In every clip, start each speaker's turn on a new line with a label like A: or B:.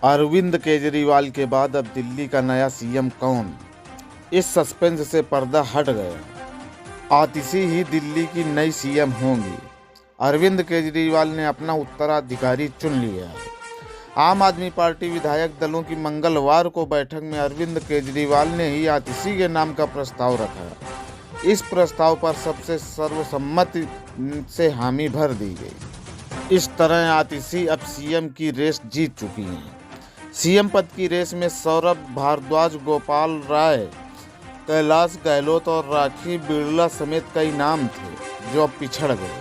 A: अरविंद केजरीवाल के बाद अब दिल्ली का नया सीएम कौन? इस सस्पेंस से पर्दा हट गया। आतिशी ही दिल्ली की नई सीएम होंगी। अरविंद केजरीवाल ने अपना उत्तराधिकारी चुन लिया है। आम आदमी पार्टी विधायक दलों की मंगलवार को बैठक में अरविंद केजरीवाल ने ही आतिशी के नाम का प्रस्ताव रखा। इस प्रस्ताव पर सबसे सर्वसम्मति से हामी भर दी गई। इस तरह आतिशी अब सीएम की रेस जीत चुकी हैं। सीएम पद की रेस में सौरभ भारद्वाज, गोपाल राय, कैलाश गहलोत और राखी बिरला समेत कई नाम थे जो अब पिछड़ गए।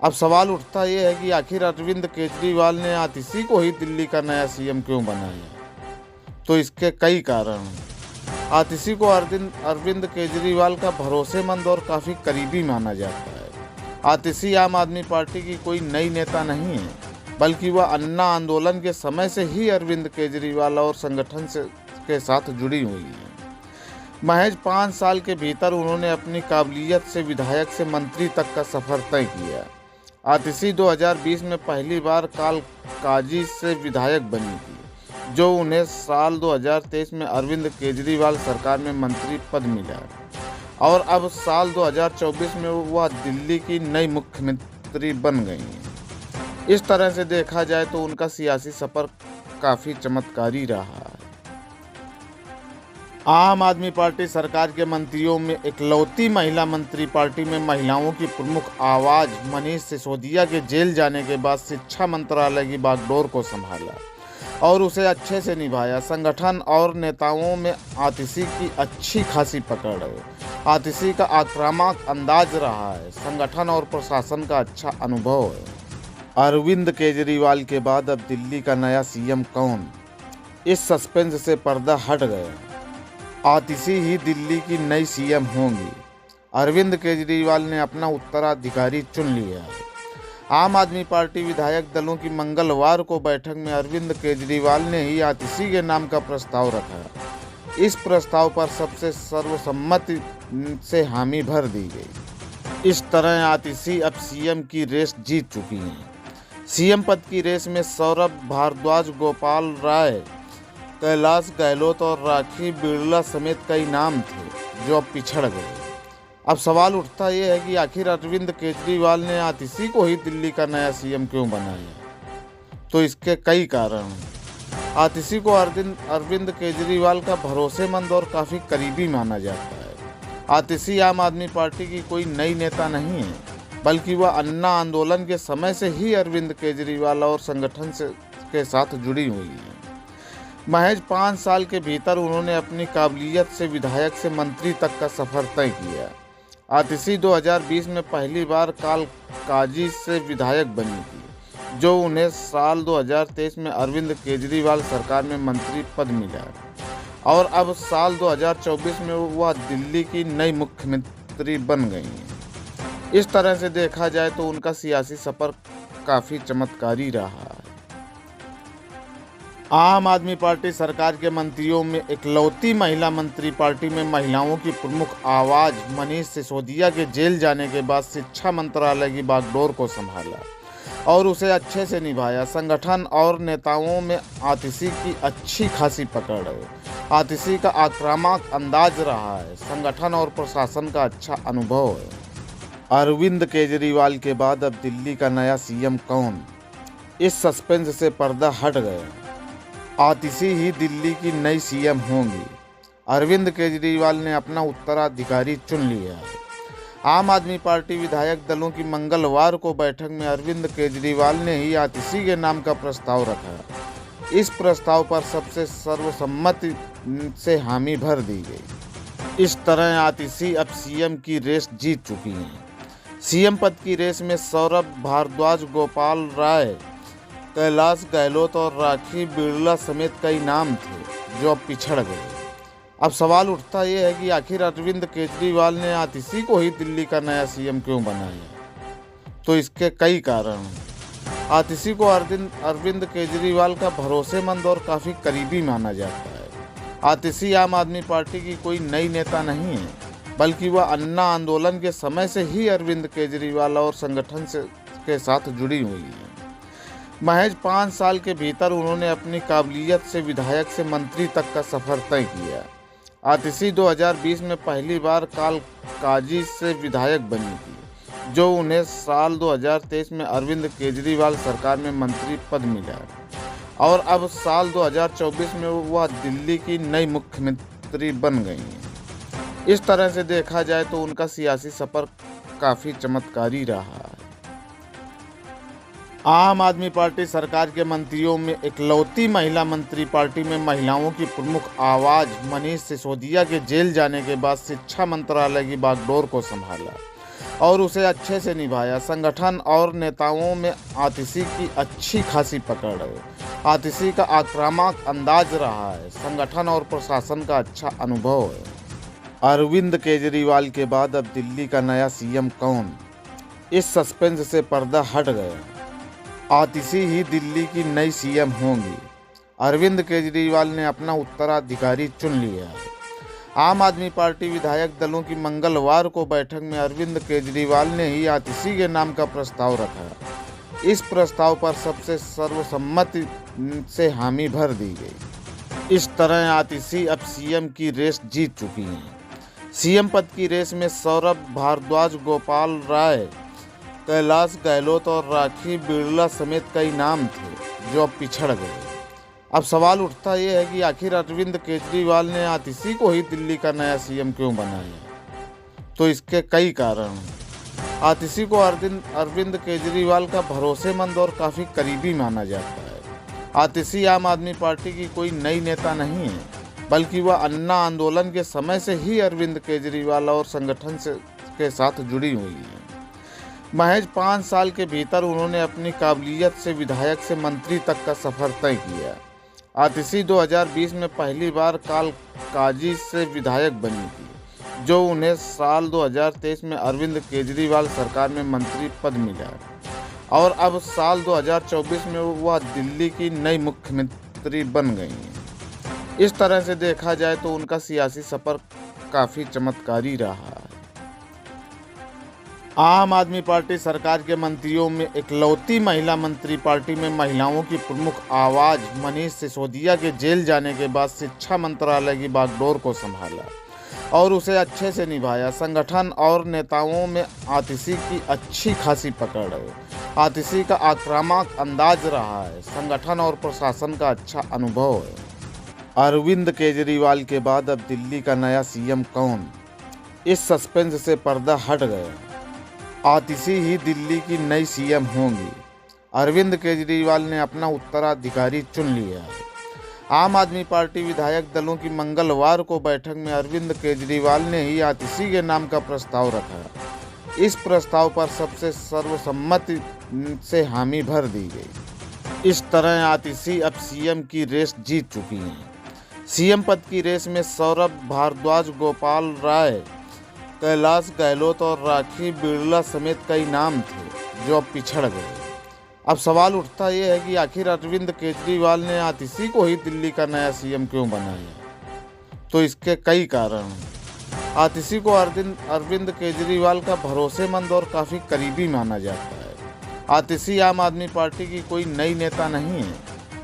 A: अब सवाल उठता यह है कि आखिर अरविंद केजरीवाल ने आतिशी को ही दिल्ली का नया सीएम क्यों बनाया? तो इसके कई कारण हैं। आतिशी को अरविंद केजरीवाल का भरोसेमंद और काफ़ी करीबी माना जाता है। आतिशी आम आदमी पार्टी की कोई नई नेता नहीं है, बल्कि वह अन्ना आंदोलन के समय से ही अरविंद केजरीवाल और संगठन के साथ जुड़ी हुई है। महज 5 साल के भीतर उन्होंने अपनी काबिलियत से विधायक से मंत्री तक का सफर तय किया। आतिशी 2020 में पहली बार कालकाजी से विधायक बनी थी, जो उन्हें साल 2023 में अरविंद केजरीवाल सरकार में मंत्री पद मिला और अब साल 2024 में वह दिल्ली की नई मुख्यमंत्री बन गई हैं। इस तरह से देखा जाए तो उनका सियासी सफर काफ़ी चमत्कारी रहा है। आम आदमी पार्टी सरकार के मंत्रियों में इकलौती महिला मंत्री, पार्टी में महिलाओं की प्रमुख आवाज़ मनीष सिसोदिया के जेल जाने के बाद शिक्षा मंत्रालय की बागडोर को संभाला और उसे अच्छे से निभाया। संगठन और नेताओं में आतिशी की अच्छी खासी पकड़ है। आतिशी का आक्रामक अंदाज रहा है। संगठन और प्रशासन का अच्छा अनुभव है। अरविंद केजरीवाल के बाद अब दिल्ली का नया सीएम कौन? इस सस्पेंस से पर्दा हट गया। आतिशी ही दिल्ली की नई सीएम होंगी। अरविंद केजरीवाल ने अपना उत्तराधिकारी चुन लिया है। आम आदमी पार्टी विधायक दलों की मंगलवार को बैठक में अरविंद केजरीवाल ने ही आतिशी के नाम का प्रस्ताव रखा। इस प्रस्ताव पर सबसे सर्वसम्मति से हामी भर दी गई। इस तरह आतिशी अब सीएम की रेस जीत चुकी हैं। सीएम पद की रेस में सौरभ भारद्वाज, गोपाल राय, कैलाश गहलोत और राखी बिरला समेत कई नाम थे जो अब पिछड़ गए। अब सवाल उठता यह है कि आखिर अरविंद केजरीवाल ने आतिशी को ही दिल्ली का नया सीएम क्यों बनाया? तो इसके कई कारण हैं। आतिशी को अरविंद केजरीवाल का भरोसेमंद और काफ़ी करीबी माना जाता है। आतिशी आम आदमी पार्टी की कोई नई नेता नहीं है, बल्कि वह अन्ना आंदोलन के समय से ही अरविंद केजरीवाल और संगठन के साथ जुड़ी हुई है। महज 5 साल के भीतर उन्होंने अपनी काबिलियत से विधायक से मंत्री तक का सफर तय किया। आतिशी 2020 में पहली बार कालकाजी से विधायक बनी थी, जो उन्हें साल 2023 में अरविंद केजरीवाल सरकार में मंत्री पद मिला और अब साल 2024 में वह दिल्ली की नई मुख्यमंत्री बन गई हैं। इस तरह से देखा जाए तो उनका सियासी सफर काफ़ी चमत्कारी रहा है। आम आदमी पार्टी सरकार के मंत्रियों में इकलौती महिला मंत्री, पार्टी में महिलाओं की प्रमुख आवाज़ मनीष सिसोदिया के जेल जाने के बाद शिक्षा मंत्रालय की बागडोर को संभाला और उसे अच्छे से निभाया। संगठन और नेताओं में आतिशी की अच्छी खासी पकड़ है। आतिशी का आक्रामक अंदाज रहा है। संगठन और प्रशासन का अच्छा अनुभव है। अरविंद केजरीवाल के बाद अब दिल्ली का नया सीएम कौन? इस सस्पेंस से पर्दा हट गया। आतिशी ही दिल्ली की नई सीएम होंगी। अरविंद केजरीवाल ने अपना उत्तराधिकारी चुन लिया है। आम आदमी पार्टी विधायक दलों की मंगलवार को बैठक में अरविंद केजरीवाल ने ही आतिशी के नाम का प्रस्ताव रखा। इस प्रस्ताव पर सबसे सर्वसम्मति से हामी भर दी गई। इस तरह आतिशी अब सीएम की रेस जीत चुकी हैं। सीएम पद की रेस में सौरभ भारद्वाज, गोपाल राय, कैलाश गहलोत और राखी बिरला समेत कई नाम थे जो अब पिछड़ गए। अब सवाल उठता यह है कि आखिर अरविंद केजरीवाल ने आतिशी को ही दिल्ली का नया सीएम क्यों बनाया? तो इसके कई कारण हैं। आतिशी को अरविंद केजरीवाल का भरोसेमंद और काफ़ी करीबी माना जाता है। आतिशी आम आदमी पार्टी की कोई नई नेता नहीं है, बल्कि वह अन्ना आंदोलन के समय से ही अरविंद केजरीवाल और संगठन के साथ जुड़ी हुई है। महज 5 साल के भीतर उन्होंने अपनी काबिलियत से विधायक से मंत्री तक का सफर तय किया। आतिशी 2020 में पहली बार काजी से विधायक बनी थी, जो उन्हें साल 2023 में अरविंद केजरीवाल सरकार में मंत्री पद मिला और अब साल 2024 में वह दिल्ली की नई मुख्यमंत्री बन गई हैं। इस तरह से देखा जाए तो उनका सियासी सफर काफ़ी चमत्कारी रहा है। आम आदमी पार्टी सरकार के मंत्रियों में इकलौती महिला मंत्री, पार्टी में महिलाओं की प्रमुख आवाज़ मनीष सिसोदिया के जेल जाने के बाद शिक्षा मंत्रालय की बागडोर को संभाला और उसे अच्छे से निभाया। संगठन और नेताओं में आतिशी की अच्छी खासी पकड़ है। आतिशी का आक्रामक अंदाज रहा है। संगठन और प्रशासन का अच्छा अनुभव है। अरविंद केजरीवाल के बाद अब दिल्ली का नया सीएम कौन, इस सस्पेंस से पर्दा हट गया। आतिशी ही दिल्ली की नई सीएम होंगी। अरविंद केजरीवाल ने अपना उत्तराधिकारी चुन लिया है। आम आदमी पार्टी विधायक दलों की मंगलवार को बैठक में अरविंद केजरीवाल ने ही आतिशी के नाम का प्रस्ताव रखा। इस प्रस्ताव पर सबसे सर्वसम्मति से हामी भर दी गई। इस तरह आतिशी अब सीएम की रेस जीत चुकी हैं। सीएम पद की रेस में सौरभ भारद्वाज, गोपाल राय, कैलाश गहलोत और राखी बिरला समेत कई नाम थे जो अब पिछड़ गए। अब सवाल उठता यह है कि आखिर अरविंद केजरीवाल ने आतिशी को ही दिल्ली का नया सीएम क्यों बनाया। तो इसके कई कारण हैं। आतिशी को अरविंद केजरीवाल का भरोसेमंद और काफ़ी करीबी माना जाता है। आतिशी आम आदमी पार्टी की कोई नई नेता नहीं है, बल्कि वह अन्ना आंदोलन के समय से ही अरविंद केजरीवाल और संगठन के साथ जुड़ी हुई है। महज 5 साल के भीतर उन्होंने अपनी काबिलियत से विधायक से मंत्री तक का सफर तय किया। आतिशी 2020 में पहली बार काजी से विधायक बनी थी, जो उन्हें साल 2023 में अरविंद केजरीवाल सरकार में मंत्री पद मिला और अब साल 2024 में वह दिल्ली की नई मुख्यमंत्री बन गई हैं। इस तरह से देखा जाए तो उनका सियासी सफर काफ़ी चमत्कारी रहा है। आम आदमी पार्टी सरकार के मंत्रियों में इकलौती महिला मंत्री, पार्टी में महिलाओं की प्रमुख आवाज़ मनीष सिसोदिया के जेल जाने के बाद शिक्षा मंत्रालय की बागडोर को संभाला और उसे अच्छे से निभाया। संगठन और नेताओं में आतिशी की अच्छी खासी पकड़ है। आतिशी का आक्रामक अंदाज रहा है। संगठन और प्रशासन का अच्छा अनुभव है। अरविंद केजरीवाल के बाद अब दिल्ली का नया सीएम कौन, इस सस्पेंस से पर्दा हट गया। आतिशी ही दिल्ली की नई सीएम होंगी। अरविंद केजरीवाल ने अपना उत्तराधिकारी चुन लिया है। आम आदमी पार्टी विधायक दलों की मंगलवार को बैठक में अरविंद केजरीवाल ने ही आतिशी के नाम का प्रस्ताव रखा। इस प्रस्ताव पर सबसे सर्वसम्मति से हामी भर दी गई। इस तरह आतिशी अब सीएम की रेस जीत चुकी हैं। सीएम पद की रेस में सौरभ भारद्वाज, गोपाल राय, कैलाश गहलोत और राखी बिरला समेत कई नाम थे जो अब पिछड़ गए। अब सवाल उठता यह है कि आखिर अरविंद केजरीवाल ने आतिशी को ही दिल्ली का नया सीएम क्यों बनाया। तो इसके कई कारण हैं। आतिशी को अरविंद केजरीवाल का भरोसेमंद और काफ़ी करीबी माना जाता है। आतिशी आम आदमी पार्टी की कोई नई नेता नहीं है,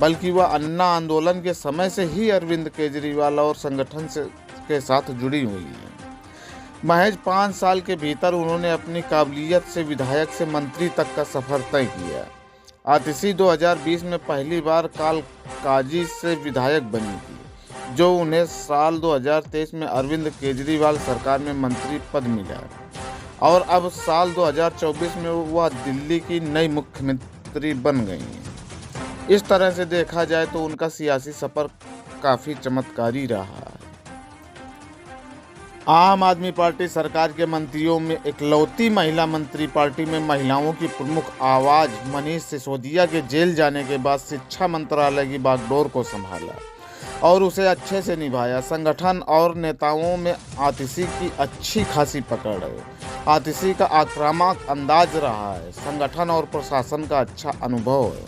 A: बल्कि वह अन्ना आंदोलन के समय से ही अरविंद केजरीवाल और संगठन के साथ जुड़ी हुई है। महज 5 साल के भीतर उन्होंने अपनी काबिलियत से विधायक से मंत्री तक का सफर तय किया। आतिशी 2020 में पहली बार काजी से विधायक बनी थी, जो उन्हें साल 2023 में अरविंद केजरीवाल सरकार में मंत्री पद मिला और अब साल 2024 में वह दिल्ली की नई मुख्यमंत्री बन गई हैं। इस तरह से देखा जाए तो उनका सियासी सफर काफ़ी चमत्कारी रहा है। आम आदमी पार्टी सरकार के मंत्रियों में इकलौती महिला मंत्री, पार्टी में महिलाओं की प्रमुख आवाज़ मनीष सिसोदिया के जेल जाने के बाद शिक्षा मंत्रालय की बागडोर को संभाला और उसे अच्छे से निभाया। संगठन और नेताओं में आतिशी की अच्छी खासी पकड़ है। आतिशी का आक्रामक अंदाज रहा है। संगठन और प्रशासन का अच्छा अनुभव है।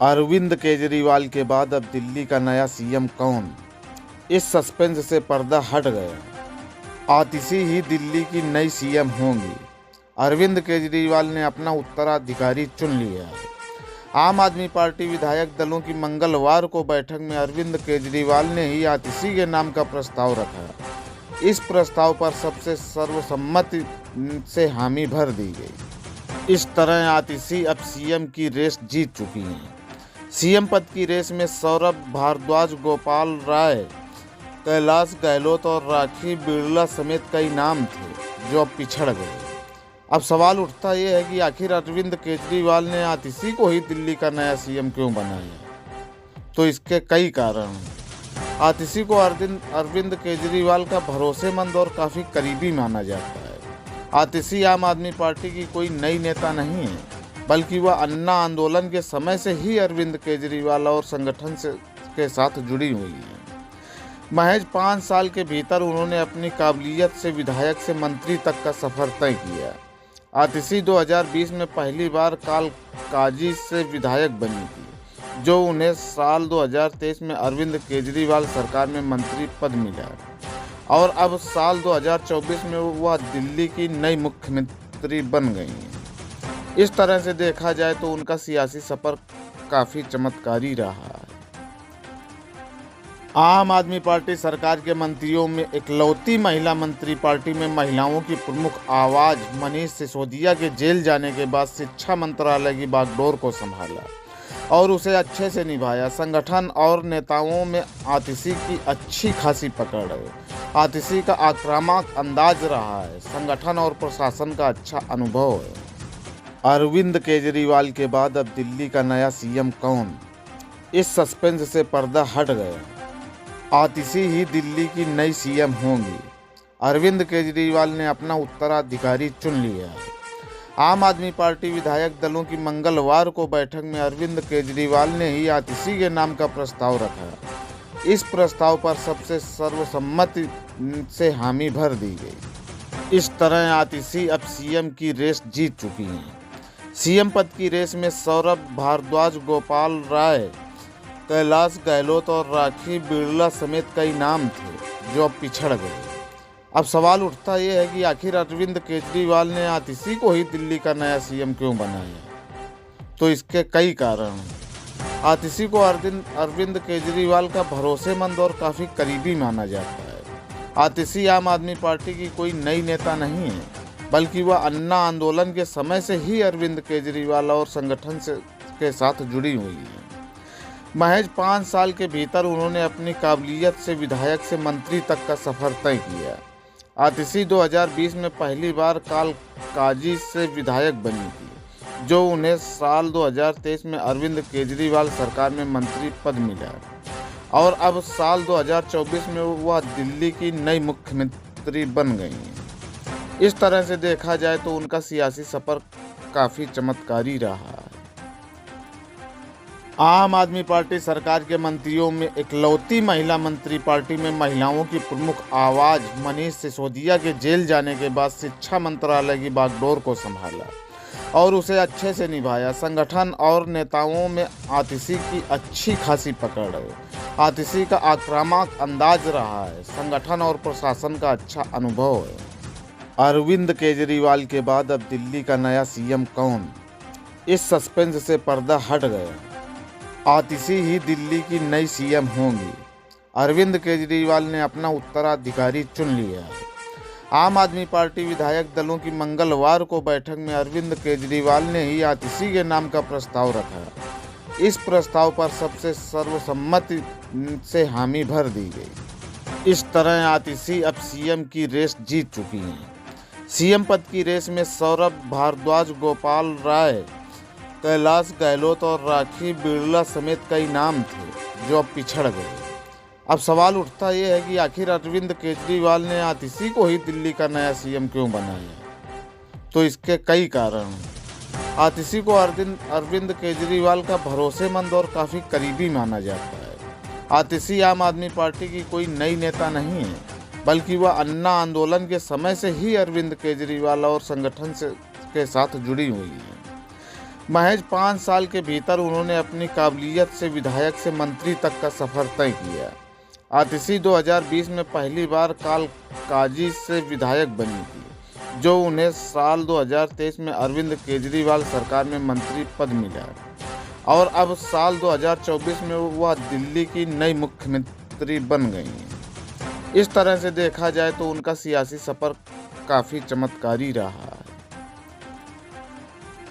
A: अरविंद केजरीवाल के बाद अब दिल्ली का नया सीएम कौन, इस सस्पेंस से पर्दा हट गया। आतिशी ही दिल्ली की नई सीएम होंगी। अरविंद केजरीवाल ने अपना उत्तराधिकारी चुन लिया है। आम आदमी पार्टी विधायक दलों की मंगलवार को बैठक में अरविंद केजरीवाल ने ही आतिशी के नाम का प्रस्ताव रखा। इस प्रस्ताव पर सबसे सर्वसम्मति से हामी भर दी गई। इस तरह आतिशी अब सीएम की रेस जीत चुकी हैं। सीएम पद की रेस में सौरभ भारद्वाज, गोपाल राय, कैलाश गहलोत और राखी बिरला समेत कई नाम थे जो अब पिछड़ गए। अब सवाल उठता यह है कि आखिर अरविंद केजरीवाल ने आतिशी को ही दिल्ली का नया सीएम क्यों बनाया। तो इसके कई कारण हैं। आतिशी को अरविंद केजरीवाल का भरोसेमंद और काफ़ी करीबी माना जाता है। आतिशी आम आदमी पार्टी की कोई नई नेता नहीं है, बल्कि वह अन्ना आंदोलन के समय से ही अरविंद केजरीवाल और संगठन के साथ जुड़ी हुई है। महज 5 साल के भीतर उन्होंने अपनी काबिलियत से विधायक से मंत्री तक का सफर तय किया। आतिशी 2020 में पहली बार काजी से विधायक बनी थी, जो उन्हें साल 2023 में अरविंद केजरीवाल सरकार में मंत्री पद मिला और अब साल 2024 में वह दिल्ली की नई मुख्यमंत्री बन गई हैं। इस तरह से देखा जाए तो उनका सियासी सफर काफ़ी चमत्कारी रहा है। आम आदमी पार्टी सरकार के मंत्रियों में इकलौती महिला मंत्री पार्टी में महिलाओं की प्रमुख आवाज मनीष सिसोदिया के जेल जाने के बाद शिक्षा मंत्रालय की बागडोर को संभाला और उसे अच्छे से निभाया। संगठन और नेताओं में आतिशी की अच्छी खासी पकड़ है। आतिशी का आक्रामक अंदाज रहा है। संगठन और प्रशासन का अच्छा अनुभव है। अरविंद केजरीवाल के बाद अब दिल्ली का नया सीएम कौन, इस सस्पेंस से पर्दा हट गया। आतिशी ही दिल्ली की नई सीएम होंगी। अरविंद केजरीवाल ने अपना उत्तराधिकारी चुन लिया है। आम आदमी पार्टी विधायक दलों की मंगलवार को बैठक में अरविंद केजरीवाल ने ही आतिशी के नाम का प्रस्ताव रखा। इस प्रस्ताव पर सबसे सर्वसम्मति से हामी भर दी गई। इस तरह आतिशी अब सीएम की रेस जीत चुकी हैं। सीएम पद की रेस में सौरभ भारद्वाज, गोपाल राय, कैलाश गहलोत और राखी बिरला समेत कई नाम थे जो अब पिछड़ गए। अब सवाल उठता यह है कि आखिर अरविंद केजरीवाल ने आतिशी को ही दिल्ली का नया सीएम क्यों बनाया। तो इसके कई कारण हैं। आतिशी को अरविंद केजरीवाल का भरोसेमंद और काफ़ी करीबी माना जाता है। आतिशी आम आदमी पार्टी की कोई नई नेता नहीं है, बल्कि वह अन्ना आंदोलन के समय से ही अरविंद केजरीवाल और संगठन के साथ जुड़ी हुई है। महज 5 साल के भीतर उन्होंने अपनी काबिलियत से विधायक से मंत्री तक का सफर तय किया। आतिशी 2020 में पहली बार काजी से विधायक बनी थी, जो उन्हें साल 2023 में अरविंद केजरीवाल सरकार में मंत्री पद मिला और अब साल 2024 में वह दिल्ली की नई मुख्यमंत्री बन गई हैं। इस तरह से देखा जाए तो उनका सियासी सफर काफ़ी चमत्कारी रहा है। आम आदमी पार्टी सरकार के मंत्रियों में इकलौती महिला मंत्री पार्टी में महिलाओं की प्रमुख आवाज मनीष सिसोदिया के जेल जाने के बाद शिक्षा मंत्रालय की बागडोर को संभाला और उसे अच्छे से निभाया। संगठन और नेताओं में आतिशी की अच्छी खासी पकड़ है। आतिशी का आक्रामक अंदाज रहा है। संगठन और प्रशासन का अच्छा अनुभव है। अरविंद केजरीवाल के बाद अब दिल्ली का नया सीएम कौन, इस सस्पेंस से पर्दा हट गया। आतिशी ही दिल्ली की नई सीएम होंगी। अरविंद केजरीवाल ने अपना उत्तराधिकारी चुन लिया है। आम आदमी पार्टी विधायक दलों की मंगलवार को बैठक में अरविंद केजरीवाल ने ही आतिशी के नाम का प्रस्ताव रखा। इस प्रस्ताव पर सबसे सर्वसम्मति से हामी भर दी गई। इस तरह आतिशी अब सीएम की रेस जीत चुकी हैं। सीएम पद की रेस में सौरभ भारद्वाज, गोपाल राय, कैलाश गहलोत और राखी बिरला समेत कई नाम थे जो अब पिछड़ गए। अब सवाल उठता यह है कि आखिर अरविंद केजरीवाल ने आतिशी को ही दिल्ली का नया सीएम क्यों बनाया। तो इसके कई कारण हैं। आतिशी को अरविंद केजरीवाल का भरोसेमंद और काफ़ी करीबी माना जाता है। आतिशी आम आदमी पार्टी की कोई नई नेता नहीं है, बल्कि वह अन्ना आंदोलन के समय से ही अरविंद केजरीवाल और संगठन के साथ जुड़ी हुई है। महज 5 साल के भीतर उन्होंने अपनी काबिलियत से विधायक से मंत्री तक का सफर तय किया। आतिशी 2020 में पहली बार काजी से विधायक बनी थी, जो उन्हें साल 2023 में अरविंद केजरीवाल सरकार में मंत्री पद मिला और अब साल 2024 में वह दिल्ली की नई मुख्यमंत्री बन गई हैं। इस तरह से देखा जाए तो उनका सियासी सफर काफ़ी चमत्कारी रहा है।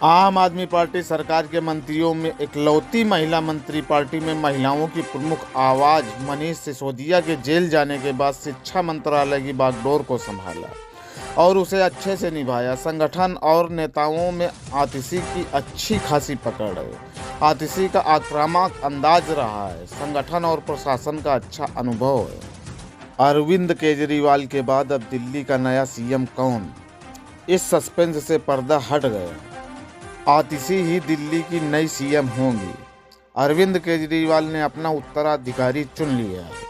A: आम आदमी पार्टी सरकार के मंत्रियों में इकलौती महिला मंत्री, पार्टी में महिलाओं की प्रमुख आवाज मनीष सिसोदिया के जेल जाने के बाद शिक्षा मंत्रालय की बागडोर को संभाला और उसे अच्छे से निभाया। संगठन और नेताओं में आतिशी की अच्छी खासी पकड़ है। आतिशी का आक्रामक अंदाज रहा है। संगठन और प्रशासन का अच्छा अनुभव है। अरविंद केजरीवाल के बाद अब दिल्ली का नया सीएम कौन, इस सस्पेंस से पर्दा हट गया। आतिशी ही दिल्ली की नई सीएम होंगी। अरविंद केजरीवाल ने अपना उत्तराधिकारी चुन लिया है।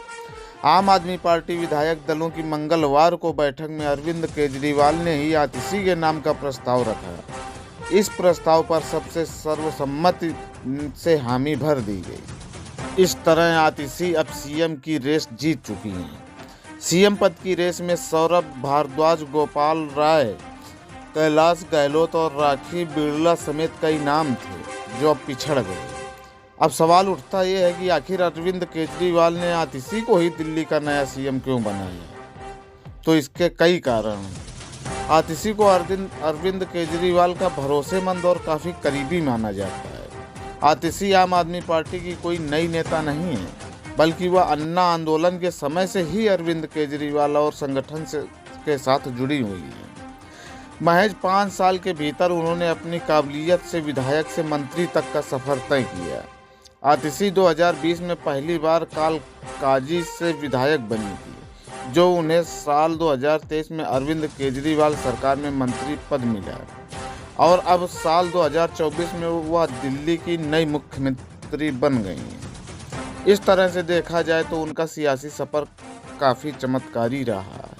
A: आम आदमी पार्टी विधायक दलों की मंगलवार को बैठक में अरविंद केजरीवाल ने ही आतिशी के नाम का प्रस्ताव रखा। इस प्रस्ताव पर सबसे सर्वसम्मति से हामी भर दी गई। इस तरह आतिशी अब सीएम की रेस जीत चुकी हैं। सीएम पद की रेस में सौरभ भारद्वाज, गोपाल राय, कैलाश गहलोत और राखी बिरला समेत कई नाम थे जो अब पिछड़ गए। अब सवाल उठता यह है कि आखिर अरविंद केजरीवाल ने आतिशी को ही दिल्ली का नया सीएम क्यों बनाया। तो इसके कई कारण हैं। आतिशी को अरविंद केजरीवाल का भरोसेमंद और काफ़ी करीबी माना जाता है। आतिशी आम आदमी पार्टी की कोई नई नेता नहीं है, बल्कि वह अन्ना आंदोलन के समय से ही अरविंद केजरीवाल और संगठन के साथ जुड़ी हुई है। महज 5 साल के भीतर उन्होंने अपनी काबिलियत से विधायक से मंत्री तक का सफर तय किया। आतिशी 2020 में पहली बार कालकाजी से विधायक बनी थी, जो उन्हें साल 2023 में अरविंद केजरीवाल सरकार में मंत्री पद मिला और अब साल 2024 में वह दिल्ली की नई मुख्यमंत्री बन गई हैं। इस तरह से देखा जाए तो उनका सियासी सफर काफ़ी चमत्कारी रहा है।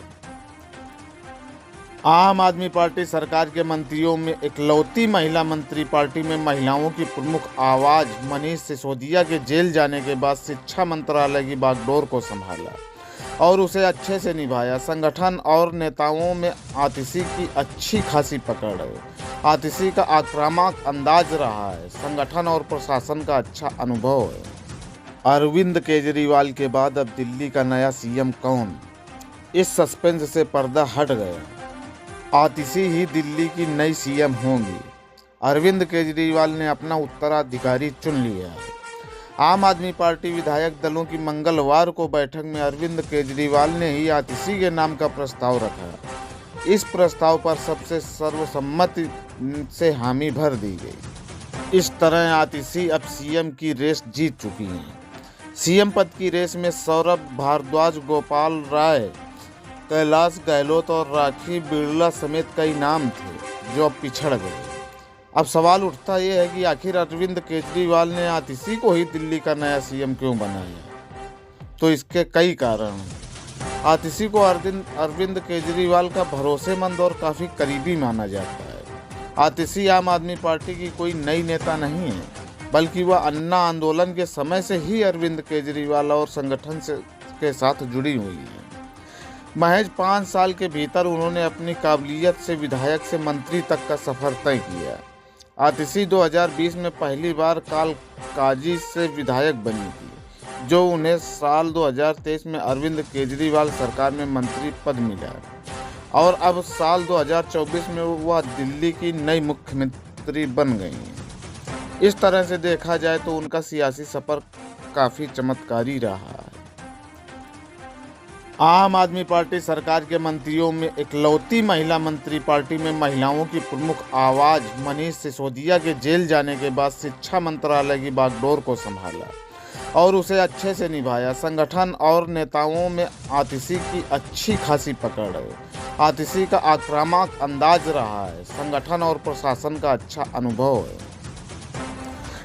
A: आम आदमी पार्टी सरकार के मंत्रियों में इकलौती महिला मंत्री, पार्टी में महिलाओं की प्रमुख आवाज मनीष सिसोदिया के जेल जाने के बाद शिक्षा मंत्रालय की बागडोर को संभाला और उसे अच्छे से निभाया। संगठन और नेताओं में आतिशी की अच्छी खासी पकड़ है। आतिशी का आक्रामक अंदाज रहा है। संगठन और प्रशासन का अच्छा अनुभव है। अरविंद केजरीवाल के बाद अब दिल्ली का नया सीएम कौन, इस सस्पेंस से पर्दा हट गया। आतिशी ही दिल्ली की नई सीएम होंगी। अरविंद केजरीवाल ने अपना उत्तराधिकारी चुन लिया है। आम आदमी पार्टी विधायक दलों की मंगलवार को बैठक में अरविंद केजरीवाल ने ही आतिशी के नाम का प्रस्ताव रखा। इस प्रस्ताव पर सबसे सर्वसम्मति से हामी भर दी गई। इस तरह आतिशी अब सीएम की रेस जीत चुकी हैं। सीएम पद की रेस में सौरभ भारद्वाज, गोपाल राय, कैलाश गहलोत और राखी बिरला समेत कई नाम थे जो अब पिछड़ गए। अब सवाल उठता यह है कि आखिर अरविंद केजरीवाल ने आतिशी को ही दिल्ली का नया सीएम क्यों बनाया। तो इसके कई कारण हैं। आतिशी को अरविंद केजरीवाल का भरोसेमंद और काफ़ी करीबी माना जाता है। आतिशी आम आदमी पार्टी की कोई नई नेता नहीं है, बल्कि वह अन्ना आंदोलन के समय से ही अरविंद केजरीवाल और संगठन के साथ जुड़ी हुई है। महज 5 साल के भीतर उन्होंने अपनी काबिलियत से विधायक से मंत्री तक का सफर तय किया। आतिशी 2020 में पहली बार कालकाजी से विधायक बनी थी, जो उन्हें साल 2023 में अरविंद केजरीवाल सरकार में मंत्री पद मिला और अब साल 2024 में वह दिल्ली की नई मुख्यमंत्री बन गई हैं। इस तरह से देखा जाए तो उनका सियासी सफर काफ़ी चमत्कारी रहा है। आम आदमी पार्टी सरकार के मंत्रियों में इकलौती महिला मंत्री, पार्टी में महिलाओं की प्रमुख आवाज मनीष सिसोदिया के जेल जाने के बाद शिक्षा मंत्रालय की बागडोर को संभाला और उसे अच्छे से निभाया। संगठन और नेताओं में आतिशी की अच्छी खासी पकड़ है। आतिशी का आक्रामक अंदाज रहा है। संगठन और प्रशासन का अच्छा अनुभव है।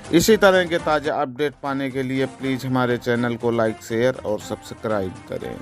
A: इसी तरह के ताज़ा अपडेट पाने के लिए प्लीज़ हमारे चैनल को लाइक, शेयर और सब्सक्राइब करें।